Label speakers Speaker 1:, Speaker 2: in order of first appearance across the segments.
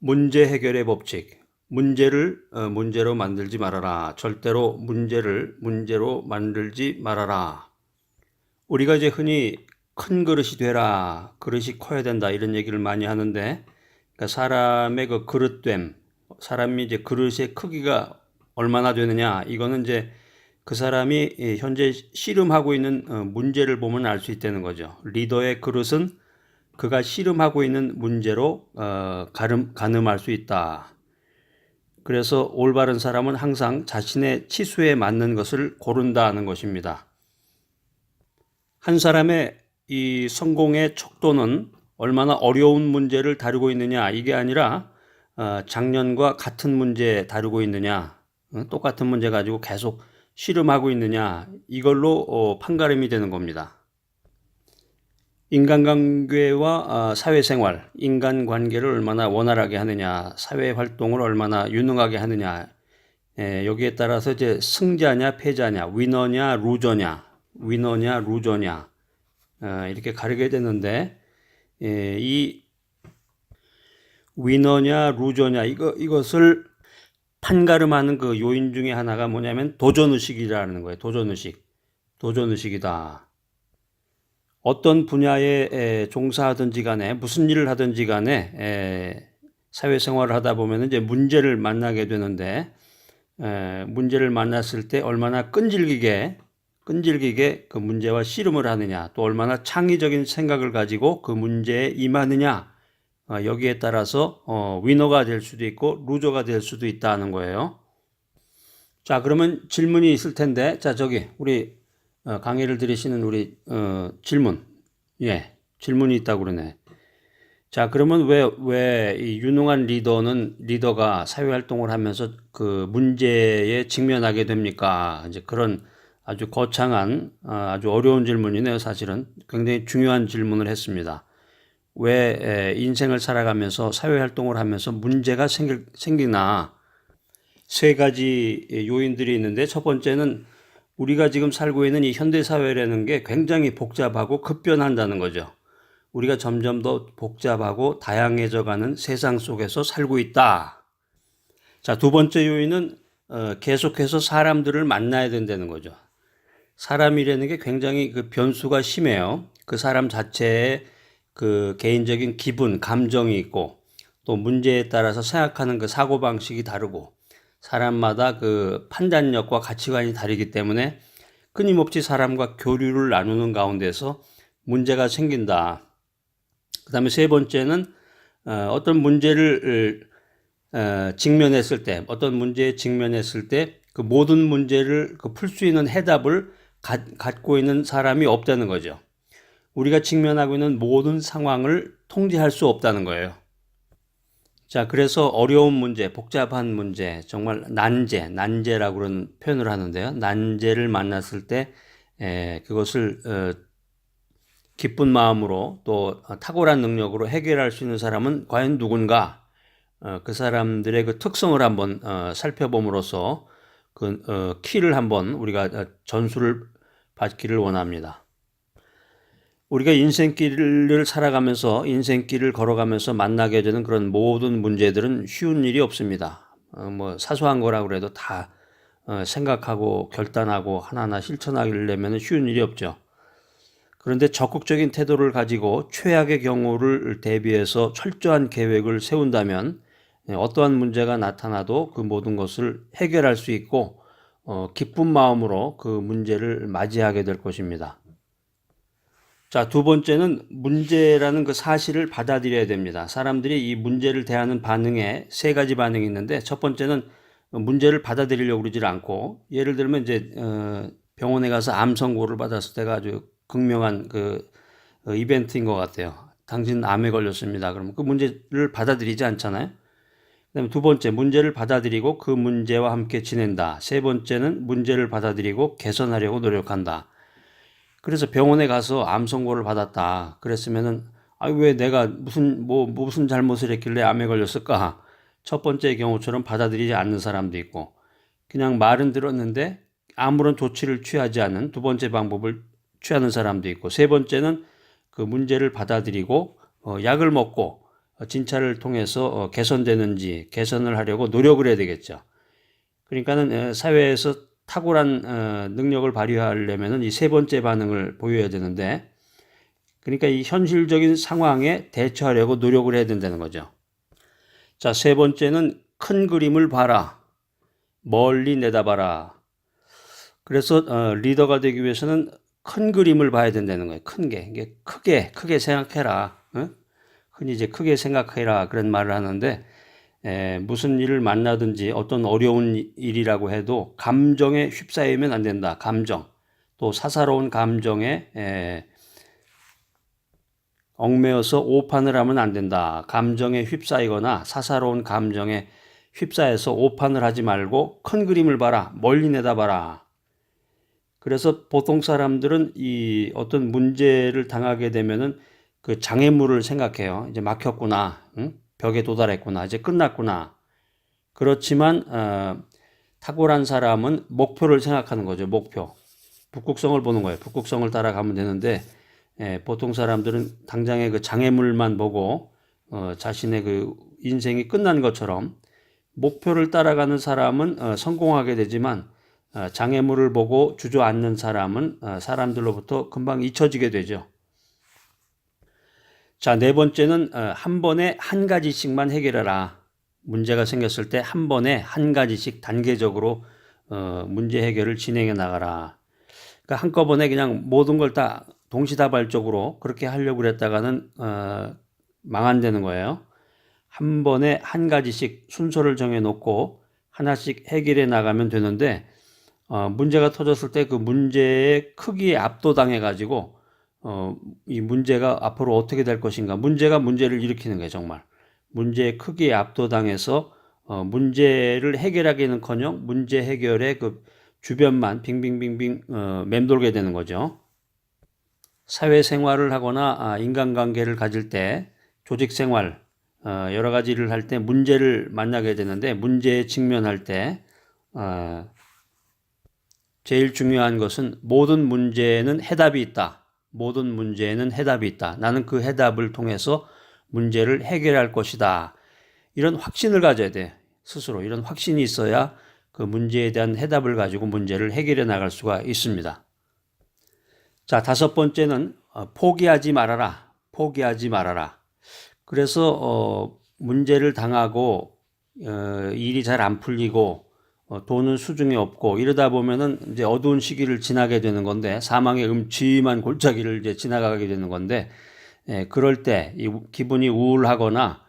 Speaker 1: 문제 해결의 법칙. 문제를 문제로 만들지 말아라. 절대로 문제를 문제로 만들지 말아라. 우리가 이제 흔히 큰 그릇이 되라, 그릇이 커야 된다 이런 얘기를 많이 하는데, 그러니까 사람의 그 그릇됨, 사람이 이제 그릇의 크기가 얼마나 되느냐, 이거는 이제 그 사람이 현재 씨름하고 있는 문제를 보면 알 수 있다는 거죠. 리더의 그릇은 그가 씨름하고 있는 문제로 가늠할 수 있다. 그래서 올바른 사람은 항상 자신의 치수에 맞는 것을 고른다는 것입니다. 한 사람의 이 성공의 척도는 얼마나 어려운 문제를 다루고 있느냐, 이게 아니라 작년과 같은 문제 다루고 있느냐, 똑같은 문제 가지고 계속 씨름하고 있느냐, 이걸로 판가름이 되는 겁니다. 인간관계와 사회생활, 인간관계를 얼마나 원활하게 하느냐, 사회활동을 얼마나 유능하게 하느냐, 여기에 따라서 이제 승자냐 패자냐, 위너냐 루저냐 이렇게 가르게 되는데, 이 위너냐 루저냐 이것을 판가름하는 그 요인 중에 하나가 뭐냐면 도전의식이라는 거예요. 도전의식이다. 어떤 분야에 종사하든지 간에 무슨 일을 하든지 간에 사회생활을 하다 보면 이제 문제를 만나게 되는데, 문제를 만났을 때 얼마나 끈질기게 그 문제와 씨름을 하느냐, 또 얼마나 창의적인 생각을 가지고 그 문제에 임하느냐, 여기에 따라서 위너가 될 수도 있고 루저가 될 수도 있다는 거예요. 자, 그러면 질문이 있을 텐데, 자, 저기 우리 강의를 들으시는 우리 질문이 있다고 그러네. 자, 그러면 왜 이 유능한 리더가 사회활동을 하면서 그 문제에 직면하게 됩니까? 이제 그런 아주 거창한, 아주 어려운 질문이네요. 사실은 굉장히 중요한 질문을 했습니다. 왜 인생을 살아가면서 사회활동을 하면서 문제가 생기나? 세 가지 요인들이 있는데, 첫 번째는 우리가 지금 살고 있는 이 현대사회라는 게 굉장히 복잡하고 급변한다는 거죠. 우리가 점점 더 복잡하고 다양해져 가는 세상 속에서 살고 있다. 자, 두 번째 요인은 계속해서 사람들을 만나야 된다는 거죠. 사람이라는 게 굉장히 그 변수가 심해요. 그 사람 자체의 그 개인적인 기분, 감정이 있고, 또 문제에 따라서 생각하는 그 사고방식이 다르고, 사람마다 그 판단력과 가치관이 다르기 때문에 끊임없이 사람과 교류를 나누는 가운데서 문제가 생긴다. 그 다음에 세 번째는 어떤 문제를 직면했을 때, 그 모든 문제를 풀 수 있는 해답을 갖고 있는 사람이 없다는 거죠. 우리가 직면하고 있는 모든 상황을 통제할 수 없다는 거예요. 자, 그래서 어려운 문제, 복잡한 문제, 정말 난제라고 그런 표현을 하는데요. 난제를 만났을 때 그것을 기쁜 마음으로 또 탁월한 능력으로 해결할 수 있는 사람은 과연 누군가? 그 사람들의 그 특성을 한번 살펴봄으로써 그 키를 한번 우리가 전수를 받기를 원합니다. 우리가 인생길을 걸어가면서 만나게 되는 그런 모든 문제들은 쉬운 일이 없습니다. 뭐 사소한 거라고 그래도 다 생각하고 결단하고 하나하나 실천하려면 쉬운 일이 없죠. 그런데 적극적인 태도를 가지고 최악의 경우를 대비해서 철저한 계획을 세운다면 어떠한 문제가 나타나도 그 모든 것을 해결할 수 있고 기쁜 마음으로 그 문제를 맞이하게 될 것입니다. 자, 두 번째는 문제라는 그 사실을 받아들여야 됩니다. 사람들이 이 문제를 대하는 반응에 세 가지 반응이 있는데, 첫 번째는 문제를 받아들이려고 그러질 않고, 예를 들면 이제 병원에 가서 암 선고를 받았을 때가 아주 극명한 그 이벤트인 것 같아요. 당신 암에 걸렸습니다. 그러면 그 문제를 받아들이지 않잖아요. 그다음에 두 번째, 문제를 받아들이고 그 문제와 함께 지낸다. 세 번째는 문제를 받아들이고 개선하려고 노력한다. 그래서 병원에 가서 암 선고를 받았다. 그랬으면은 왜 내가 무슨 잘못을 했길래 암에 걸렸을까? 첫 번째 경우처럼 받아들이지 않는 사람도 있고, 그냥 말은 들었는데 아무런 조치를 취하지 않는 두 번째 방법을 취하는 사람도 있고, 세 번째는 그 문제를 받아들이고 약을 먹고 진찰을 통해서 개선되는지 개선을 하려고 노력을 해야 되겠죠. 그러니까는 사회에서 탁월한 능력을 발휘하려면은 이 세 번째 반응을 보여야 되는데, 그러니까 이 현실적인 상황에 대처하려고 노력을 해야 된다는 거죠. 자, 세 번째는 큰 그림을 봐라. 멀리 내다봐라. 그래서 리더가 되기 위해서는 큰 그림을 봐야 된다는 거예요. 큰 게. 이게 크게 생각해라. 흔히 이제 크게 생각해라. 그런 말을 하는데, 무슨 일을 만나든지 어떤 어려운 일이라고 해도 감정에 휩싸이면 안 된다. 감정. 또 사사로운 감정에 얽매여서 오판을 하면 안 된다. 감정에 휩싸이거나 사사로운 감정에 휩싸여서 오판을 하지 말고 큰 그림을 봐라. 멀리 내다봐라. 그래서 보통 사람들은 이 어떤 문제를 당하게 되면은 그 장애물을 생각해요. 이제 막혔구나. 응? 벽에 도달했구나. 이제 끝났구나. 그렇지만 탁월한 사람은 목표를 생각하는 거죠. 목표. 북극성을 보는 거예요. 북극성을 따라가면 되는데 보통 사람들은 당장의 그 장애물만 보고 자신의 그 인생이 끝난 것처럼 목표를 따라가는 사람은 성공하게 되지만 장애물을 보고 주저앉는 사람은 사람들로부터 금방 잊혀지게 되죠. 자, 네 번째는 한 번에 한 가지씩만 해결해라. 문제가 생겼을 때 한 번에 한 가지씩 단계적으로 문제 해결을 진행해 나가라. 그러니까 한꺼번에 그냥 모든 걸 다 동시다발적으로 그렇게 하려고 그랬다가는 망한다는 거예요. 한 번에 한 가지씩 순서를 정해놓고 하나씩 해결해 나가면 되는데 문제가 터졌을 때 그 문제의 크기에 압도당해 가지고 이 문제가 앞으로 어떻게 될 것인가, 문제가 문제를 일으키는 거예요. 정말 문제의 크기에 압도당해서 문제를 해결하기는커녕 문제 해결의 그 주변만 빙빙빙빙 맴돌게 되는 거죠. 사회생활을 하거나 인간관계를 가질 때, 조직생활 여러 가지 일을 할 때 문제를 만나게 되는데, 문제에 직면할 때 제일 중요한 것은 모든 문제에는 해답이 있다. 모든 문제에는 해답이 있다. 나는 그 해답을 통해서 문제를 해결할 것이다. 이런 확신을 가져야 돼. 스스로 이런 확신이 있어야 그 문제에 대한 해답을 가지고 문제를 해결해 나갈 수가 있습니다. 자, 다섯 번째는 포기하지 말아라. 포기하지 말아라. 그래서 문제를 당하고 일이 잘 안 풀리고 돈은 수중에 없고 이러다 보면은 이제 어두운 시기를 지나게 되는 건데, 사망의 음침한 골짜기를 이제 지나가게 되는 건데, 그럴 때 이 기분이 우울하거나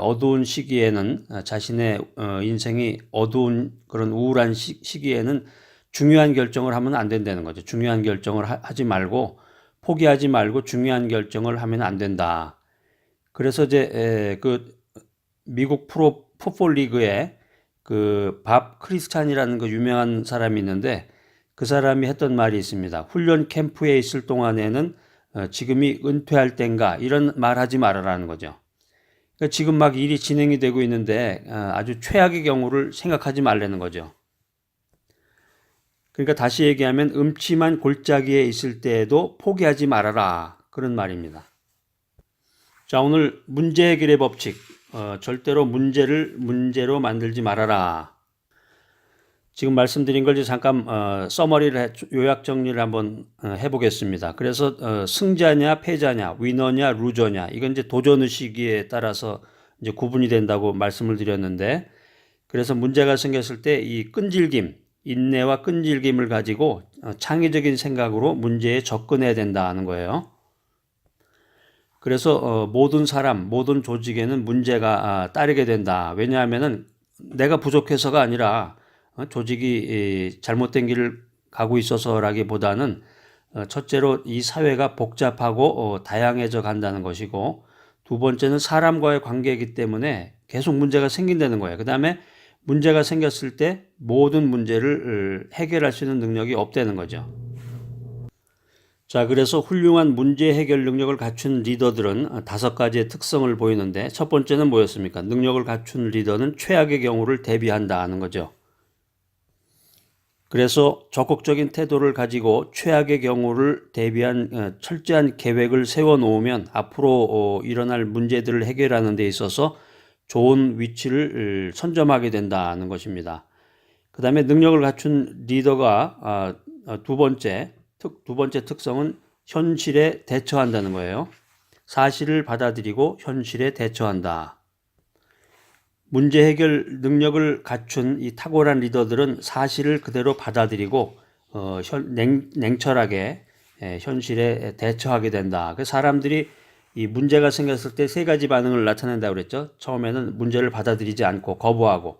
Speaker 1: 어두운 시기에는 자신의 인생이 어두운 그런 우울한 시기에는 중요한 결정을 하면 안 된다는 거죠. 중요한 결정을 하지 말고, 포기하지 말고 중요한 결정을 하면 안 된다. 그래서 이제 그 미국 프로 풋볼 리그에 그 밥 크리스찬이라는 그 유명한 사람이 있는데, 그 사람이 했던 말이 있습니다. 훈련 캠프에 있을 동안에는 지금이 은퇴할 땐가, 이런 말 하지 말아라는 거죠. 그러니까 지금 막 일이 진행이 되고 있는데 아주 최악의 경우를 생각하지 말라는 거죠. 그러니까 다시 얘기하면 음침한 골짜기에 있을 때에도 포기하지 말아라, 그런 말입니다. 자, 오늘 문제 해결의 법칙, 절대로 문제를 문제로 만들지 말아라. 지금 말씀드린 걸 이제 잠깐 서머리를 요약 정리를 한번 해보겠습니다. 그래서 승자냐 패자냐, 위너냐 루저냐, 이건 이제 도전 의식에 따라서 이제 구분이 된다고 말씀을 드렸는데, 그래서 문제가 생겼을 때 이 끈질김, 인내와 끈질김을 가지고 창의적인 생각으로 문제에 접근해야 된다는 거예요. 그래서 모든 사람, 모든 조직에는 문제가 따르게 된다. 왜냐하면은 내가 부족해서가 아니라 조직이 잘못된 길을 가고 있어서라기보다는 첫째로 이 사회가 복잡하고 다양해져 간다는 것이고, 두 번째는 사람과의 관계이기 때문에 계속 문제가 생긴다는 거예요. 그 다음에 문제가 생겼을 때 모든 문제를 해결할 수 있는 능력이 없다는 거죠. 자, 그래서 훌륭한 문제 해결 능력을 갖춘 리더들은 다섯 가지의 특성을 보이는데, 첫 번째는 뭐였습니까? 능력을 갖춘 리더는 최악의 경우를 대비한다 하는 거죠. 그래서 적극적인 태도를 가지고 최악의 경우를 대비한 철저한 계획을 세워 놓으면 앞으로 일어날 문제들을 해결하는 데 있어서 좋은 위치를 선점하게 된다는 것입니다. 그 다음에 능력을 갖춘 리더가 두 번째 특성은 현실에 대처한다는 거예요. 사실을 받아들이고 현실에 대처한다. 문제 해결 능력을 갖춘 이 탁월한 리더들은 사실을 그대로 받아들이고 냉철하게 현실에 대처하게 된다. 그 사람들이 이 문제가 생겼을 때 세 가지 반응을 나타낸다고 그랬죠. 처음에는 문제를 받아들이지 않고 거부하고,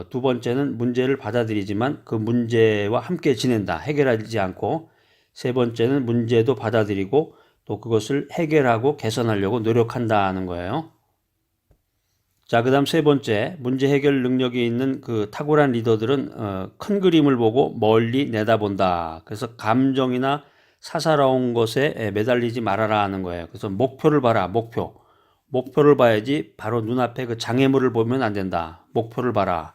Speaker 1: 두 번째는 문제를 받아들이지만 그 문제와 함께 지낸다. 해결하지 않고, 세 번째는 문제도 받아들이고 또 그것을 해결하고 개선하려고 노력한다는 거예요. 자, 그 다음 세 번째, 문제 해결 능력이 있는 그 탁월한 리더들은 큰 그림을 보고 멀리 내다본다. 그래서 감정이나 사사로운 것에 매달리지 말아라 하는 거예요. 그래서 목표를 봐라, 목표를 봐야지 바로 눈앞에 그 장애물을 보면 안 된다. 목표를 봐라.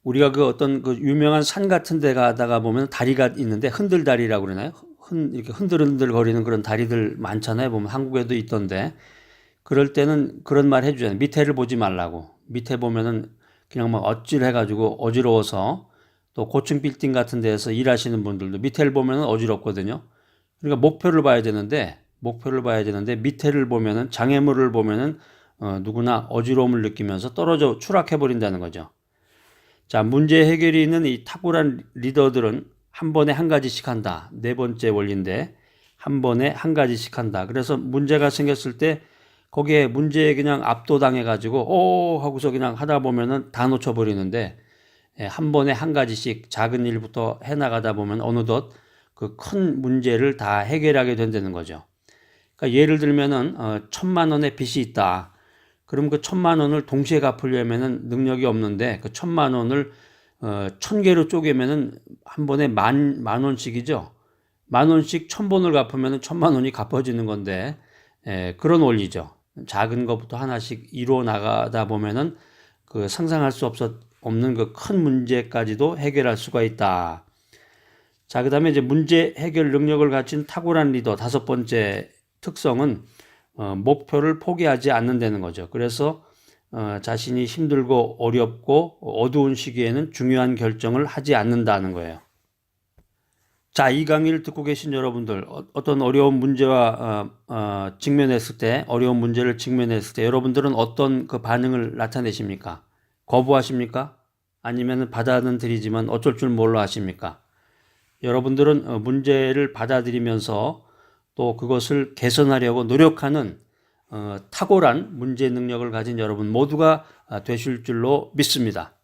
Speaker 1: 우리가 그 어떤 그 유명한 산 같은 데 가다가 보면 다리가 있는데 흔들다리라고 그러나요? 이렇게 흔들흔들 거리는 그런 다리들 많잖아요. 보면 한국에도 있던데. 그럴 때는 그런 말 해주잖아요. 밑에를 보지 말라고. 밑에 보면은 그냥 막 어찔해가지고 어지러워서, 또 고층 빌딩 같은 데서 일하시는 분들도 밑에를 보면은 어지럽거든요. 그러니까 목표를 봐야 되는데 밑에를 보면은 장애물을 보면은 누구나 어지러움을 느끼면서 떨어져 추락해 버린다는 거죠. 자, 문제 해결이 있는 이 탁월한 리더들은 한 번에 한 가지씩 한다. 네 번째 원리인데 한 번에 한 가지씩 한다. 그래서 문제가 생겼을 때 거기에 문제에 그냥 압도당해 가지고 하고서 그냥 하다 보면은 다 놓쳐버리는데, 한 번에 한 가지씩 작은 일부터 해나가다 보면 어느덧 그 큰 문제를 다 해결하게 된다는 거죠. 그러니까 예를 들면은 1,000만 원의 빚이 있다. 그럼 그 1,000만 원을 동시에 갚으려면은 능력이 없는데 그 1,000만 원을 1,000개로 쪼개면은 한 번에 만 원씩이죠. 만 원씩 1,000번을 갚으면은 1,000만 원이 갚아지는 건데, 그런 원리죠. 작은 것부터 하나씩 이루어 나가다 보면은 그 상상할 수 없는 그 큰 문제까지도 해결할 수가 있다. 자, 그 다음에 이제 문제 해결 능력을 갖춘 탁월한 리더 다섯 번째 특성은 목표를 포기하지 않는다는 거죠. 그래서 자신이 힘들고 어렵고 어두운 시기에는 중요한 결정을 하지 않는다는 거예요. 자, 이 강의를 듣고 계신 여러분들, 어떤 어려운 문제와 어려운 문제를 직면했을 때 여러분들은 어떤 그 반응을 나타내십니까? 거부하십니까? 아니면 받아들이지만 어쩔 줄 몰라 하십니까? 여러분들은 문제를 받아들이면서 또 그것을 개선하려고 노력하는 탁월한 문제 능력을 가진 여러분 모두가 되실 줄로 믿습니다.